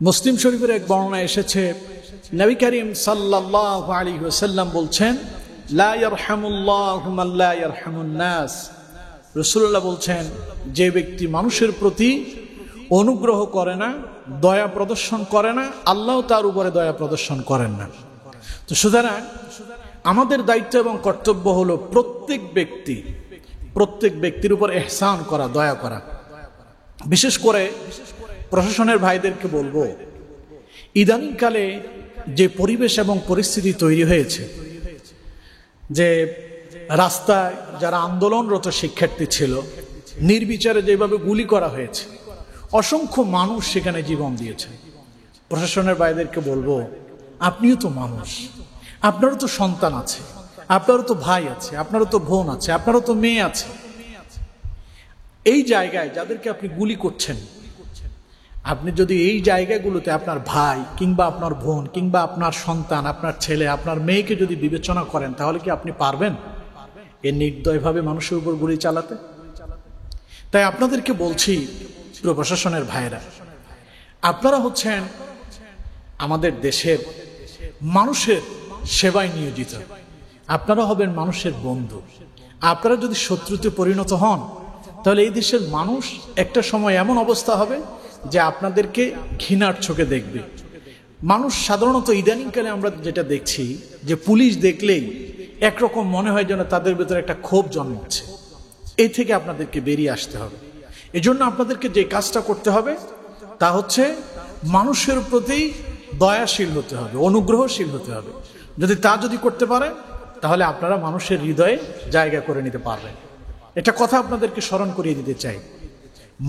মুসলিম শরীফের এক বর্ণনায় এসেছে, নবী করিম সাল্লাল্লাহু আলাইহি ওয়াসাল্লাম বলছেন, লা ইয়ারহামুল্লাহু মান লা ইয়ারহামুন নাস। রাসূলুল্লাহ বলছেন, যে ব্যক্তি মানুষের প্রতি অনুগ্রহ করে না, দয়া প্রদর্শন করে না, আল্লাহ তার উপরে দয়া প্রদর্শন করেন না। তো সুতরাং আমাদের দায়িত্ব এবং কর্তব্য হলো প্রত্যেক ব্যক্তির উপর ইহসান করা, দয়া করা। বিশেষ করে প্রশাসনের ভাইদেরকে বলবো, ইদানিংকালে যে পরিবেশ এবং পরিস্থিতি তৈরি হয়েছে, যে রাস্তায় যারা আন্দোলনরত শিক্ষার্থী ছিল নির্বিচারে যেভাবে গুলি করা হয়েছে, অসংখ্য মানুষ সেখানে জীবন দিয়েছে। প্রশাসনের ভাইদেরকে বলবো, আপনিও তো মানুষ, আপনারও তো সন্তান আছে, আপনারও তো ভাই আছে, আপনারও তো বোন আছে, আপনারও তো মেয়ে আছে। এই জায়গায় যাদেরকে আপনি গুলি করছেন, আপনি যদি এই জায়গাগুলোতে আপনার ভাই কিংবা আপনার বোন কিংবা আপনার সন্তান, আপনার ছেলে, আপনার মেয়েকে যদি বিবেচনা করেন, তাহলে কি আপনি পারবেন এ নির্দয়ভাবে মানুষের উপর গুলি চালাতে? তাই আপনাদেরকে বলছি, পুরো প্রশাসনের ভাইরা, আপনারা হচ্ছেন আমাদের দেশের মানুষের সেবায় নিয়োজিত, আপনারা হবেন মানুষের বন্ধু। আপনারা যদি শত্রুতে পরিণত হন, তাহলে এই দেশের মানুষ একটা সময় এমন অবস্থা হবে যে আপনাদেরকে ঘৃণার চোখে দেখবে। মানুষ সাধারণত ইদানিংকালে আমরা যেটা দেখছি, যে পুলিশ দেখলেই একরকম মনে হয় যেন তাদের ভেতরে একটা ক্ষোভ জন্মাচ্ছে। এই থেকে আপনাদেরকে বেরিয়ে আসতে হবে। এজন্য আপনাদেরকে যে কাজটা করতে হবে তা হচ্ছে মানুষের প্রতি দয়াশীল হতে হবে, অনুগ্রহশীল হতে হবে। যদি করতে পারেন, তাহলে আপনারা মানুষের হৃদয়ে জায়গা করে নিতে পারবেন। এটা কথা আপনাদেরকে স্মরণ করিয়ে দিতে চাই।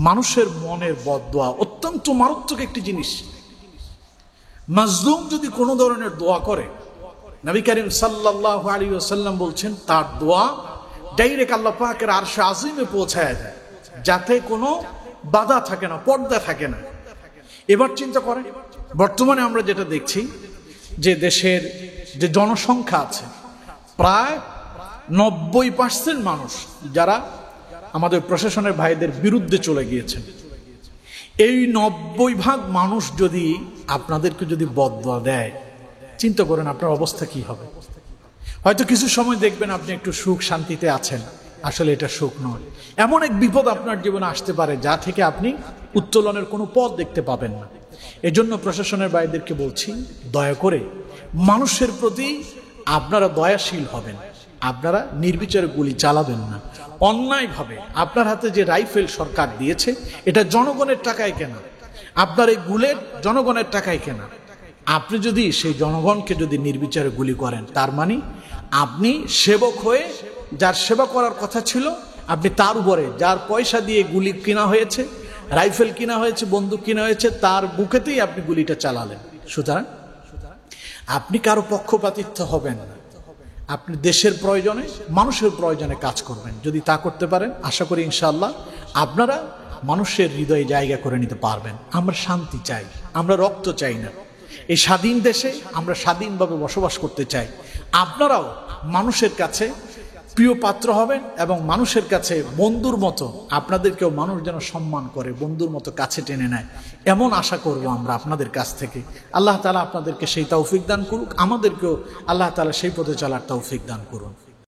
মানুষের মনের বদদোয়া অত্যন্ত মারাত্মক একটি জিনিস। মাজলুম যদি কোনো ধরনের দোয়া করে, নবী করিম সাল্লাল্লাহু আলাইহি ওয়াসাল্লাম বলছেন, তার দোয়া ডাইরেক্ট আল্লাহ পাকের আরশে আজিমে পৌঁছায় যায়, যাতে কোনো বাধা থাকে না, পর্দা থাকে না। এবার চিন্তা করেন, বর্তমানে আমরা যেটা দেখছি, যে দেশের যে জনসংখ্যা আছে, প্রায় 90% মানুষ যারা আমাদের প্রশাসনের ভাইদের বিরুদ্ধে চলে গিয়েছেন। এই 90% মানুষ যদি আপনাদেরকে যদি বদদোয়া দেয়, চিন্তা করেন আপনার অবস্থা কি হবে। হয়তো কিছু সময় দেখবেন আপনি একটু সুখ শান্তিতে আছেন, আসলে এটা সুখ নয়। এমন এক বিপদ আপনার জীবনে আসতে পারে, যা থেকে আপনি উত্তোলনের কোনো পথ দেখতে পাবেন না। এজন্য প্রশাসনের ভাইদেরকে বলছি, দয়া করে মানুষের প্রতি আপনারা দয়াশীল হবেন। আপনারা নির্বিচারে গুলি চালাবেন না। অন্যায়ভাবে আপনার হাতে যে রাইফেল সরকার দিয়েছে, এটা জনগণের টাকায় কেনা, আপনার এই বুলেট জনগণের টাকায় কেনা। আপনি যদি সেই জনগণকে যদি নির্বিচারে গুলি করেন, তার মানে আপনি সেবক হয়ে যার সেবা করার কথা ছিল, আপনি তার উপরে যার পয়সা দিয়ে গুলি কিনা হয়েছে, রাইফেল কিনা হয়েছে, বন্দুক কিনা হয়েছে, তার বুকেতেই আপনি গুলিটা চালালেন। সুতরাং আপনি কারো পক্ষপাতিত্ব হবেন না। আপনি দেশের প্রয়োজনে, মানুষের প্রয়োজনে কাজ করবেন। যদি তা করতে পারেন, আশা করি ইনশাআল্লাহ আপনারা মানুষের হৃদয়ে জায়গা করে নিতে পারবেন। আমরা শান্তি চাই, আমরা রক্ত চাই না। এই স্বাধীন দেশে আমরা স্বাধীনভাবে বসবাস করতে চাই। আপনারাও মানুষের কাছে প্রিয় পাত্র হবেন এবং মানুষের কাছে বন্ধুর মতো, আপনাদেরকেও মানুষ যেন সম্মান করে, বন্ধুর মতো কাছে টেনে নেয়, এমন আশা করব আমরা আপনাদের কাছ থেকে। আল্লাহ তাআলা আপনাদেরকে সেই তৌফিক দান করুক, আমাদেরকেও আল্লাহ তাআলা সেই পথে চলার তৌফিক দান করুন।